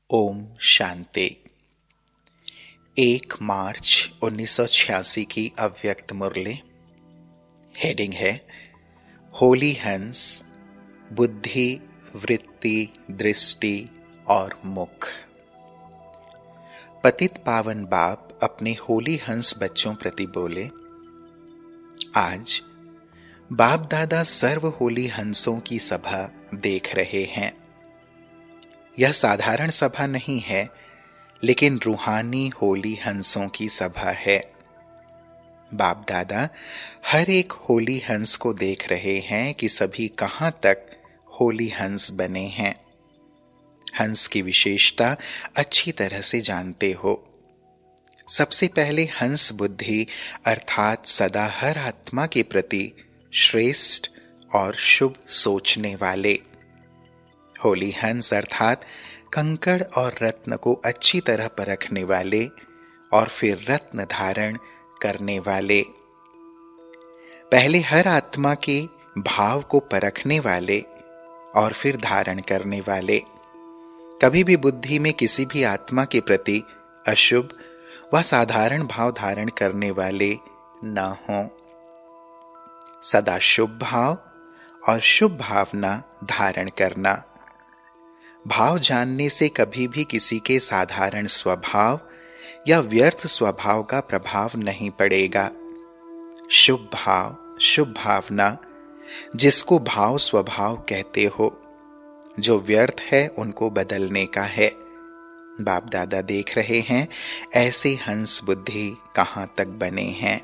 ओम शांति। 1 मार्च 1986 की अव्यक्त मुरली। हेडिंग है होली हंस, बुद्धि, वृत्ति, दृष्टि और मुख। पतित पावन बाप अपने होली हंस बच्चों प्रति बोले, आज बाप दादा सर्व होली हंसों की सभा देख रहे हैं। यह साधारण सभा नहीं है, लेकिन रूहानी होली हंसों की सभा है। बाप दादा हर एक होली हंस को देख रहे हैं कि सभी कहां तक होली हंस बने हैं। हंस की विशेषता अच्छी तरह से जानते हो। सबसे पहले हंस बुद्धि अर्थात सदा हर आत्मा के प्रति श्रेष्ठ और शुभ सोचने वाले। होली हंस अर्थात कंकड़ और रत्न को अच्छी तरह परखने वाले और फिर रत्न धारण करने वाले। पहले हर आत्मा के भाव को परखने वाले और फिर धारण करने वाले। कभी भी बुद्धि में किसी भी आत्मा के प्रति अशुभ व साधारण भाव धारण करने वाले न हों। सदा शुभ भाव और शुभ भावना धारण करना। भाव जानने से कभी भी किसी के साधारण स्वभाव या व्यर्थ स्वभाव का प्रभाव नहीं पड़ेगा। शुभ भाव, शुभ भावना, जिसको भाव स्वभाव कहते हो, जो व्यर्थ है उनको बदलने का है। बाप दादा देख रहे हैं ऐसे हंस बुद्धि कहां तक बने हैं।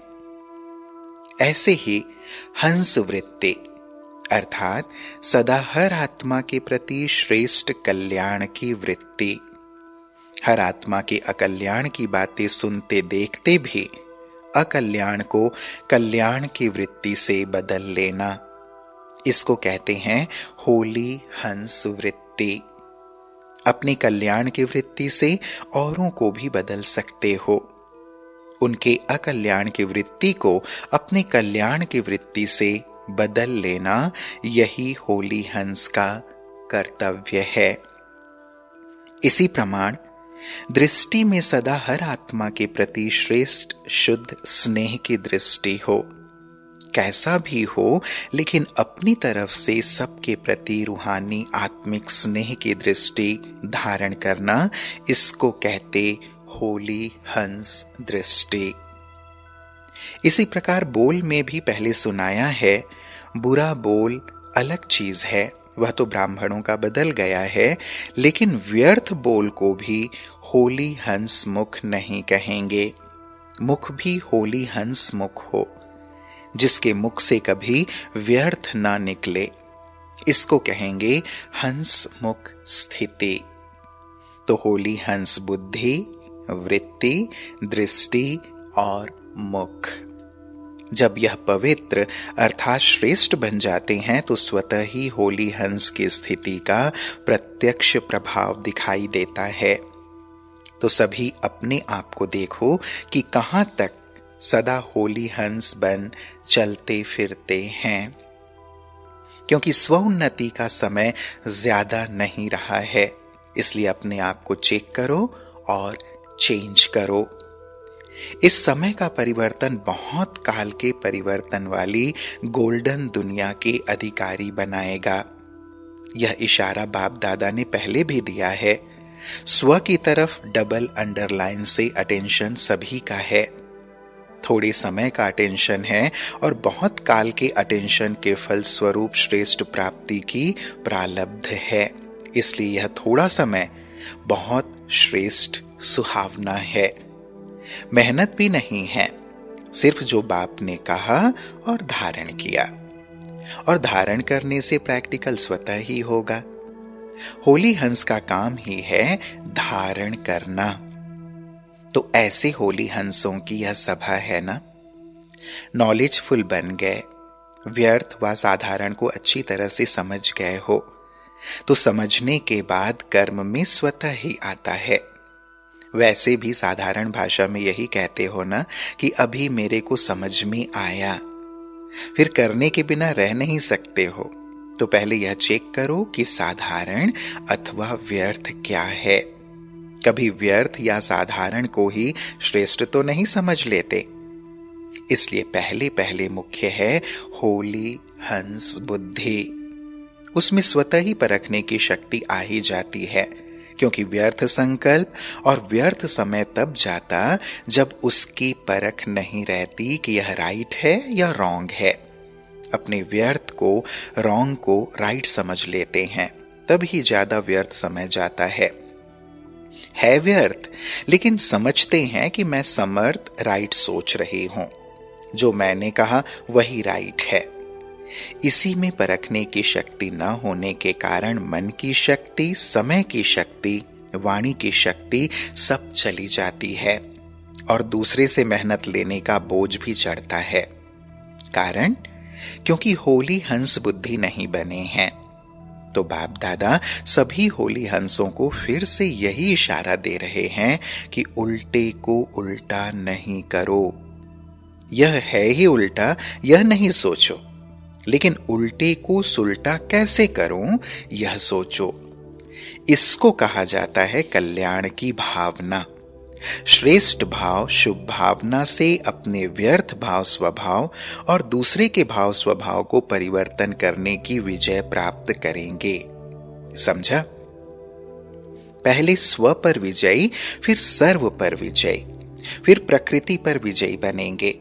ऐसे ही हंस वृत्ति अर्थात सदा हर आत्मा के प्रति श्रेष्ठ कल्याण की वृत्ति। हर आत्मा के अकल्याण की बातें सुनते देखते भी अकल्याण को कल्याण की वृत्ति से बदल लेना, इसको कहते हैं होली हंस वृत्ति। अपने कल्याण की वृत्ति से औरों को भी बदल सकते हो। उनके अकल्याण की वृत्ति को अपने कल्याण की वृत्ति से बदल लेना, यही होली हंस का कर्तव्य है। इसी प्रमाण दृष्टि में सदा हर आत्मा के प्रति श्रेष्ठ शुद्ध स्नेह की दृष्टि हो। कैसा भी हो, लेकिन अपनी तरफ से सबके प्रति रूहानी आत्मिक स्नेह की दृष्टि धारण करना, इसको कहते होली हंस दृष्टि। इसी प्रकार बोल में भी पहले सुनाया है, बुरा बोल अलग चीज है, वह तो ब्राह्मणों का बदल गया है, लेकिन व्यर्थ बोल को भी होली हंस मुख नहीं कहेंगे। मुख भी होली हंस मुख हो, जिसके मुख से कभी व्यर्थ ना निकले, इसको कहेंगे हंस मुख स्थिति। तो होली हंस बुद्धि, वृत्ति, दृष्टि और मुख। जब यह पवित्र अर्थात श्रेष्ठ बन जाते हैं तो स्वतः ही होली हंस की स्थिति का प्रत्यक्ष प्रभाव दिखाई देता है। तो सभी अपने आप को देखो कि कहां तक सदा होली हंस बन चलते फिरते हैं, क्योंकि स्वोन्नति का समय ज्यादा नहीं रहा है। इसलिए अपने आप को चेक करो और चेंज करो। इस समय का परिवर्तन बहुत काल के परिवर्तन वाली गोल्डन दुनिया के अधिकारी बनाएगा। यह इशारा बाप दादा ने पहले भी दिया है। स्व की तरफ डबल अंडरलाइन से अटेंशन सभी का है। थोड़े समय का अटेंशन है और बहुत काल के अटेंशन के फल स्वरूप श्रेष्ठ प्राप्ति की प्रारब्ध है। इसलिए यह थोड़ा समय बहुत श्रेष्ठ सुहावना है। मेहनत भी नहीं है, सिर्फ जो बाप ने कहा और धारण किया, और धारण करने से प्रैक्टिकल स्वतः ही होगा। होली हंस का काम ही है धारण करना। तो ऐसे होली हंसों की यह सभा है ना। नॉलेजफुल बन गए, व्यर्थ व साधारण को अच्छी तरह से समझ गए हो, तो समझने के बाद कर्म में स्वतः ही आता है। वैसे भी साधारण भाषा में यही कहते हो ना कि अभी मेरे को समझ में आया, फिर करने के बिना रह नहीं सकते हो। तो पहले यह चेक करो कि साधारण अथवा व्यर्थ क्या है। कभी व्यर्थ या साधारण को ही श्रेष्ठ तो नहीं समझ लेते। इसलिए पहले पहले मुख्य है होली हंस बुद्धि। उसमें स्वतः ही परखने की शक्ति आ ही जाती है, क्योंकि व्यर्थ संकल्प और व्यर्थ समय तब जाता जब उसकी परख नहीं रहती कि यह राइट है या रॉन्ग है। अपने व्यर्थ को रॉन्ग को राइट समझ लेते हैं, तब ही ज्यादा व्यर्थ समय जाता है व्यर्थ, लेकिन समझते हैं कि मैं समर्थ राइट सोच रही हूं, जो मैंने कहा वही राइट है। इसी में परखने की शक्ति न होने के कारण मन की शक्ति, समय की शक्ति, वाणी की शक्ति सब चली जाती है और दूसरे से मेहनत लेने का बोझ भी चढ़ता है। कारण क्योंकि होली हंस बुद्धि नहीं बने हैं। तो बाप दादा सभी होली हंसों को फिर से यही इशारा दे रहे हैं कि उल्टे को उल्टा नहीं करो। यह है ही उल्टा, यह नहीं सोचो, लेकिन उल्टे को सुलटा कैसे करूं यह सोचो। इसको कहा जाता है कल्याण की भावना। श्रेष्ठ भाव शुभ भावना से अपने व्यर्थ भाव स्वभाव और दूसरे के भाव स्वभाव को परिवर्तन करने की विजय प्राप्त करेंगे। समझा? पहले स्व पर विजयी, फिर सर्व पर विजयी, फिर प्रकृति पर विजयी बनेंगे।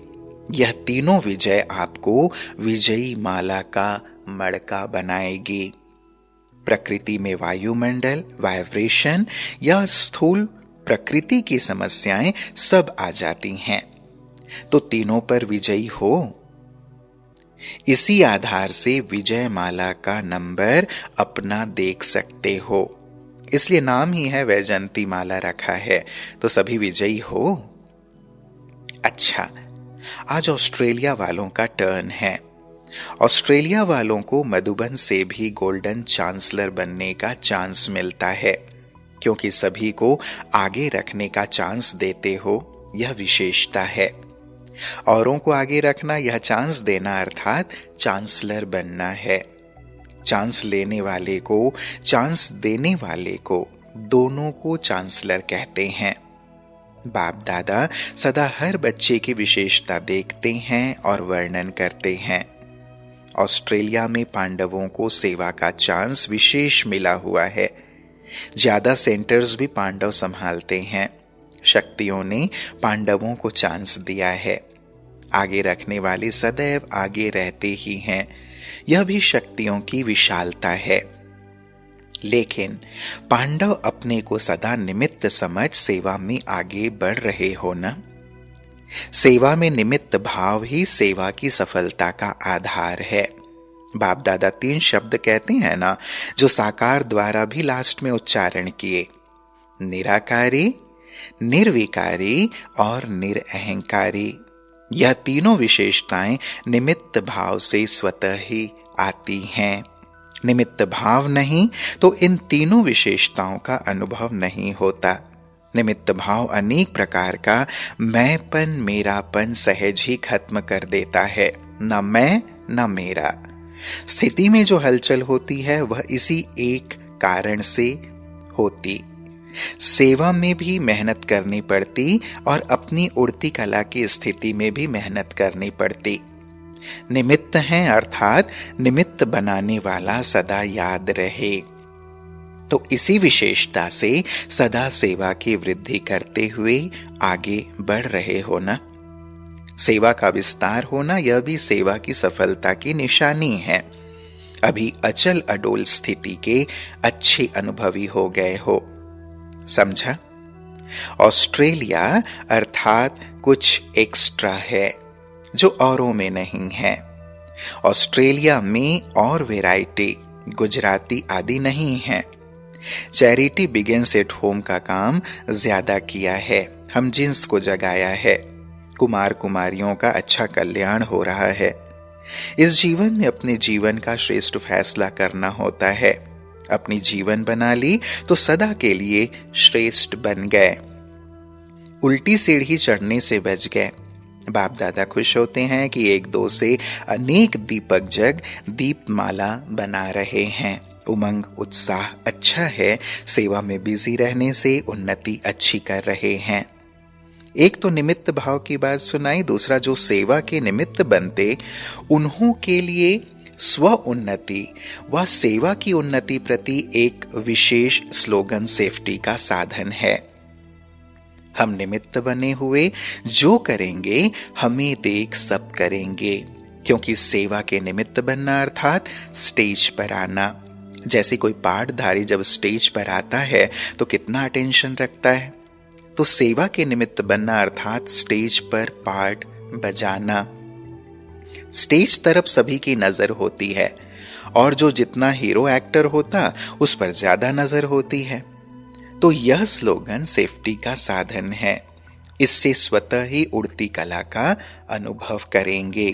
यह तीनों विजय आपको विजयी माला का मड़का बनाएगी। प्रकृति में वायुमंडल, वाइब्रेशन या स्थूल प्रकृति की समस्याएं सब आ जाती हैं, तो तीनों पर विजयी हो। इसी आधार से विजय माला का नंबर अपना देख सकते हो। इसलिए नाम ही है वैजयंती माला रखा है, तो सभी विजयी हो। अच्छा, आज ऑस्ट्रेलिया वालों का टर्न है। ऑस्ट्रेलिया वालों को मधुबन से भी गोल्डन चांसलर बनने का चांस मिलता है, क्योंकि सभी को आगे रखने का चांस देते हो, यह विशेषता है। औरों को आगे रखना, यह चांस देना अर्थात चांसलर बनना है। चांस लेने वाले को, चांस देने वाले को, दोनों को चांसलर कहते हैं। बाप दादा सदा हर बच्चे की विशेषता देखते हैं और वर्णन करते हैं। ऑस्ट्रेलिया में पांडवों को सेवा का चांस विशेष मिला हुआ है। ज्यादा सेंटर्स भी पांडव संभालते हैं। शक्तियों ने पांडवों को चांस दिया है। आगे रखने वाले सदैव आगे रहते ही हैं। यह भी शक्तियों की विशालता है। लेकिन पांडव अपने को सदा निमित्त समझ सेवा में आगे बढ़ रहे हो ना। सेवा में निमित्त भाव ही सेवा की सफलता का आधार है। बाप दादा 3 शब्द कहते हैं ना, जो साकार द्वारा भी लास्ट में उच्चारण किए, निराकारी, निर्विकारी और निरअहंकारी। यह तीनों विशेषताएं निमित्त भाव से स्वतः ही आती हैं। निमित्त भाव नहीं तो इन तीनों विशेषताओं का अनुभव नहीं होता। निमित्त भाव अनेक प्रकार का मैंपन, मेरापन सहज ही खत्म कर देता है। न मैं न मेरा। स्थिति में जो हलचल होती है वह इसी एक कारण से होती। सेवा में भी मेहनत करनी पड़ती और अपनी उड़ती कला की स्थिति में भी मेहनत करनी पड़ती। निमित्त हैं अर्थात निमित्त बनाने वाला सदा याद रहे। तो इसी विशेषता से सदा सेवा की वृद्धि करते हुए आगे बढ़ रहे हो ना। सेवा का विस्तार होना यह भी सेवा की सफलता की निशानी है। अभी अचल अडोल स्थिति के अच्छे अनुभवी हो गए हो। समझा? ऑस्ट्रेलिया अर्थात कुछ एक्स्ट्रा है जो औरों में नहीं है। ऑस्ट्रेलिया में और वैरायटी गुजराती आदि नहीं है। चैरिटी बिगिंस एट होम का काम ज्यादा किया है। हम जिन्स को जगाया है। कुमार कुमारियों का अच्छा कल्याण हो रहा है। इस जीवन में अपने जीवन का श्रेष्ठ फैसला करना होता है। अपनी जीवन बना ली तो सदा के लिए श्रेष्ठ बन गए। उल्टी सीढ़ी चढ़ने से बच गए। बाप दादा खुश होते हैं कि 1-2 से अनेक दीपक जग दीपमाला बना रहे हैं। उमंग उत्साह अच्छा है, सेवा में बिजी रहने से उन्नति अच्छी कर रहे हैं। एक तो निमित्त भाव की बात सुनाई, दूसरा जो सेवा के निमित्त बनते उन्हों के लिए स्व उन्नति व सेवा की उन्नति प्रति एक विशेष स्लोगन सेफ्टी का साधन है। हम निमित्त बने हुए जो करेंगे हमें देख सब करेंगे, क्योंकि सेवा के निमित्त बनना अर्थात स्टेज पर आना। जैसे कोई पाठधारी जब स्टेज पर आता है तो कितना अटेंशन रखता है, तो सेवा के निमित्त बनना अर्थात स्टेज पर पाठ बजाना। स्टेज तरफ सभी की नजर होती है और जो जितना हीरो एक्टर होता उस पर ज्यादा नजर होती है। तो यह स्लोगन सेफ्टी का साधन है। इससे स्वतः ही उड़ती कला का अनुभव करेंगे।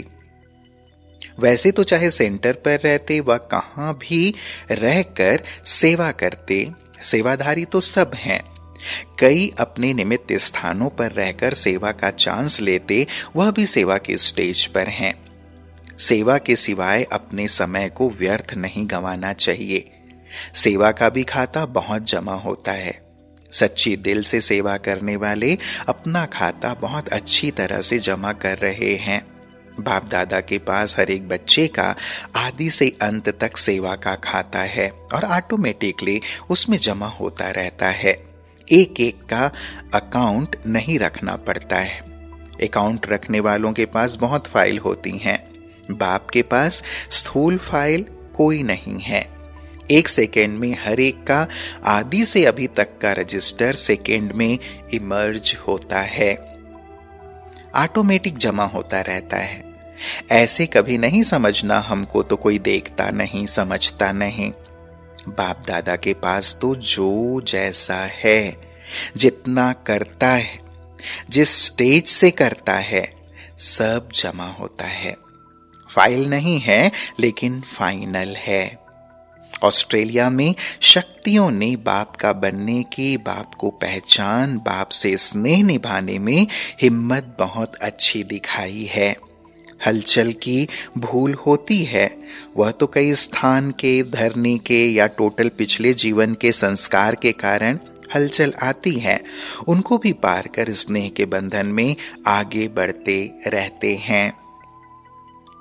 वैसे तो चाहे सेंटर पर रहते व कहां भी रहकर सेवा करते, सेवाधारी तो सब हैं। कई अपने निमित्त स्थानों पर रहकर सेवा का चांस लेते, वह भी सेवा के स्टेज पर हैं। सेवा के सिवाय अपने समय को व्यर्थ नहीं गंवाना चाहिए। सेवा का भी खाता बहुत जमा होता है। सच्ची दिल से सेवा करने वाले अपना खाता बहुत अच्छी तरह से जमा कर रहे हैं। बाप दादा के पास हर एक बच्चे का आदि से अंत तक सेवा का खाता है और ऑटोमेटिकली उसमें जमा होता रहता है। एक एक का अकाउंट नहीं रखना पड़ता है। अकाउंट रखने वालों के पास बहुत फाइल होती हैं। बाप के पास स्थूल फाइल कोई नहीं है। एक सेकेंड में हर एक का आदि से अभी तक का रजिस्टर सेकेंड में इमर्ज होता है, ऑटोमेटिक जमा होता रहता है। ऐसे कभी नहीं समझना हमको तो कोई देखता नहीं, समझता नहीं। बाप दादा के पास तो जो जैसा है, जितना करता है, जिस स्टेज से करता है, सब जमा होता है। फाइल नहीं है लेकिन फाइनल है। ऑस्ट्रेलिया में शक्तियों ने बाप का बनने की, बाप को पहचान, बाप से स्नेह निभाने में हिम्मत बहुत अच्छी दिखाई है। हलचल की भूल होती है, वह तो कई स्थान के, धरने के या टोटल पिछले जीवन के संस्कार के कारण हलचल आती है। उनको भी पार कर स्नेह के बंधन में आगे बढ़ते रहते हैं।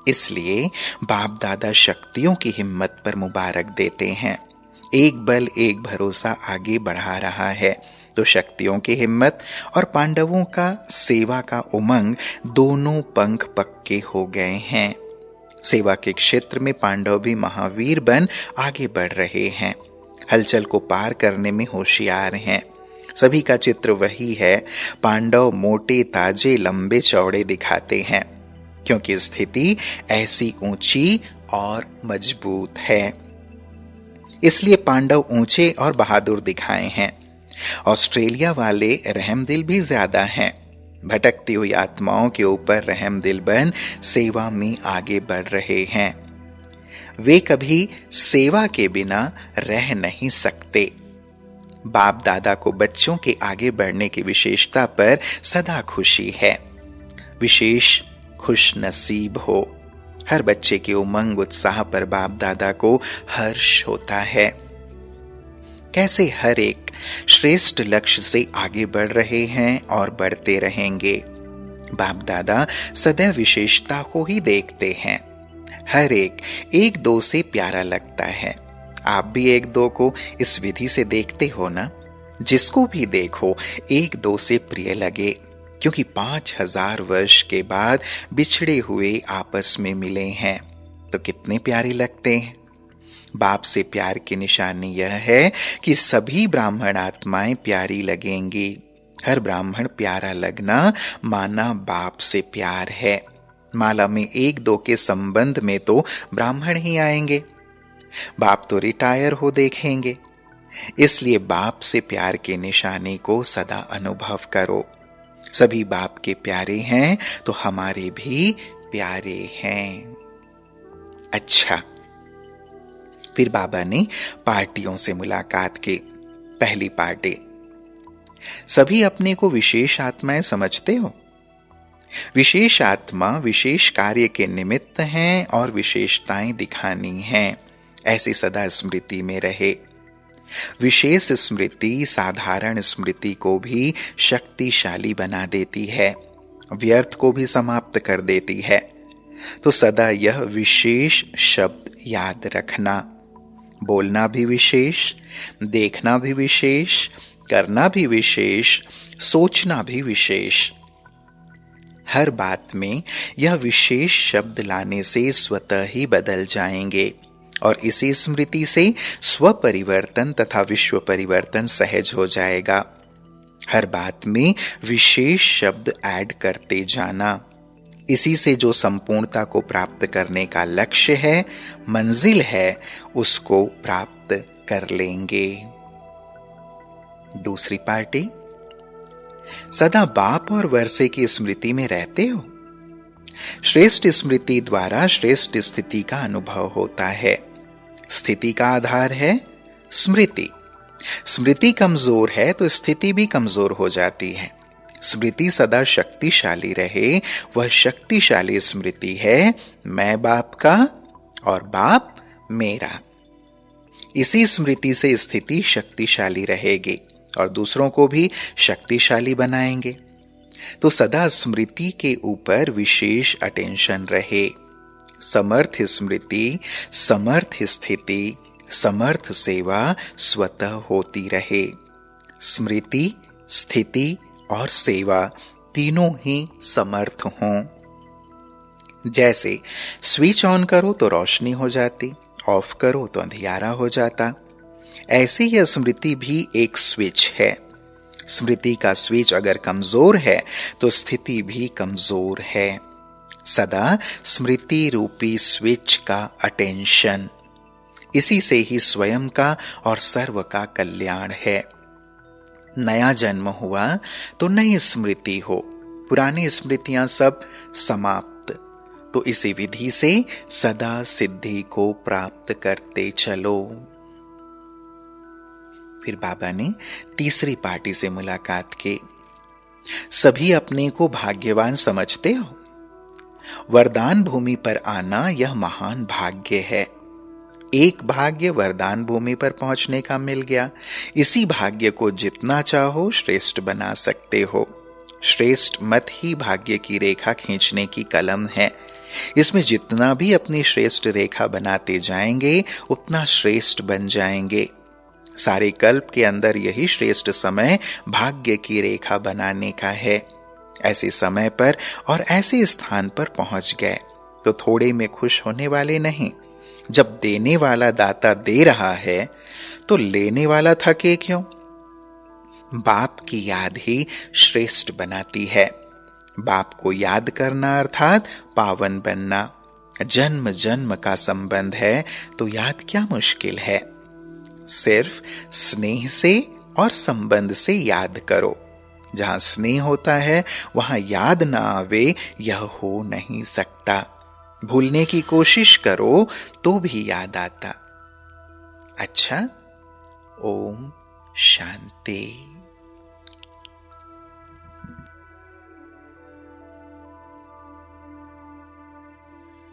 इसलिए बाप दादा शक्तियों की हिम्मत पर मुबारक देते हैं। एक बल एक भरोसा आगे बढ़ा रहा है। तो शक्तियों की हिम्मत और पांडवों का सेवा का उमंग दोनों पंख पक्के हो गए हैं। सेवा के क्षेत्र में पांडव भी महावीर बन आगे बढ़ रहे हैं। हलचल को पार करने में होशियार हैं। सभी का चित्र वही है। पांडव मोटे, ताजे, लंबे चौड़े दिखाते हैं, क्योंकि स्थिति ऐसी ऊंची और मजबूत है। इसलिए पांडव ऊंचे और बहादुर दिखाए हैं। ऑस्ट्रेलिया वाले रहमदिल भी ज्यादा हैं। भटकती हुई आत्माओं के ऊपर रहमदिल बन सेवा में आगे बढ़ रहे हैं। वे कभी सेवा के बिना रह नहीं सकते। बाप दादा को बच्चों के आगे बढ़ने की विशेषता पर सदा खुशी है। विशेष खुश नसीब हो। हर बच्चे के उमंग उत्साह पर बाप दादा को हर्ष होता है। कैसे हर एक श्रेष्ठ लक्ष्य से आगे बढ़ रहे हैं और बढ़ते रहेंगे। बाप दादा सदैव विशेषता को ही देखते हैं। हर एक दो से प्यारा लगता है। आप भी एक दो को इस विधि से देखते हो ना। जिसको भी देखो एक दो से प्रिय लगे, क्योंकि 5000 वर्ष के बाद बिछड़े हुए आपस में मिले हैं तो कितने प्यारे लगते हैं। बाप से प्यार की निशानी यह है कि सभी ब्राह्मण आत्माएं प्यारी लगेंगी। हर ब्राह्मण प्यारा लगना माना बाप से प्यार है। माला में एक दो के संबंध में तो ब्राह्मण ही आएंगे। बाप तो रिटायर हो देखेंगे। इसलिए बाप से प्यार की निशानी को सदा अनुभव करो। सभी बाप के प्यारे हैं तो हमारे भी प्यारे हैं। अच्छा, फिर बाबा ने पार्टियों से मुलाकात की। पहली पार्टी, सभी अपने को विशेष आत्माएं समझते हो। विशेष आत्मा विशेष कार्य के निमित्त हैं और विशेषताएं दिखानी हैं। ऐसी सदा स्मृति में रहे। विशेष स्मृति साधारण स्मृति को भी शक्तिशाली बना देती है, व्यर्थ को भी समाप्त कर देती है। तो सदा यह विशेष शब्द याद रखना, बोलना भी विशेष, देखना भी विशेष, करना भी विशेष, सोचना भी विशेष। हर बात में यह विशेष शब्द लाने से स्वतः ही बदल जाएंगे और इसी स्मृति से स्व परिवर्तन तथा विश्व परिवर्तन सहज हो जाएगा। हर बात में विशेष शब्द ऐड करते जाना, इसी से जो संपूर्णता को प्राप्त करने का लक्ष्य है, मंजिल है, उसको प्राप्त कर लेंगे। दूसरी पार्टी, सदा बाप और वर्षे की स्मृति में रहते हो। श्रेष्ठ स्मृति द्वारा श्रेष्ठ स्थिति का अनुभव होता है। स्थिति का आधार है स्मृति। स्मृति कमजोर है तो स्थिति भी कमजोर हो जाती है। स्मृति सदा शक्तिशाली रहे, वह शक्तिशाली स्मृति है मैं बाप का और बाप मेरा। इसी स्मृति से स्थिति शक्तिशाली रहेगी और दूसरों को भी शक्तिशाली बनाएंगे। तो सदा स्मृति के ऊपर विशेष अटेंशन रहे। समर्थ स्मृति, समर्थ स्थिति, समर्थ सेवा स्वतः होती रहे। स्मृति, स्थिति और सेवा तीनों ही समर्थ हों। जैसे स्विच ऑन करो तो रोशनी हो जाती, ऑफ करो तो अंधियारा हो जाता, ऐसे ही स्मृति भी एक स्विच है। स्मृति का स्विच अगर कमजोर है तो स्थिति भी कमजोर है। सदा स्मृति रूपी स्विच का अटेंशन, इसी से ही स्वयं का और सर्व का कल्याण है। नया जन्म हुआ तो नई स्मृति हो, पुरानी स्मृतियां सब समाप्त। तो इसी विधि से सदा सिद्धि को प्राप्त करते चलो। फिर बाबा ने तीसरी पार्टी से मुलाकात की। सभी अपने को भाग्यवान समझते हो। वरदान भूमि पर आना यह महान भाग्य है। एक भाग्य वरदान भूमि पर पहुंचने का मिल गया। इसी भाग्य को जितना चाहो श्रेष्ठ बना सकते हो। श्रेष्ठ मत ही भाग्य की रेखा खींचने की कलम है। इसमें जितना भी अपनी श्रेष्ठ रेखा बनाते जाएंगे उतना श्रेष्ठ बन जाएंगे। सारे कल्प के अंदर यही श्रेष्ठ समय भाग्य की रेखा बनाने का है। ऐसे समय पर और ऐसे स्थान पर पहुंच गए तो थोड़े में खुश होने वाले नहीं। जब देने वाला दाता दे रहा है तो लेने वाला थके क्यों? बाप की याद ही श्रेष्ठ बनाती है। बाप को याद करना अर्थात पावन बनना। जन्म जन्म का संबंध है तो याद क्या मुश्किल है। सिर्फ स्नेह से और संबंध से याद करो। जहां स्नेह होता है वहां याद ना आवे यह हो नहीं सकता। भूलने की कोशिश करो तो भी याद आता। अच्छा, ओम शांति।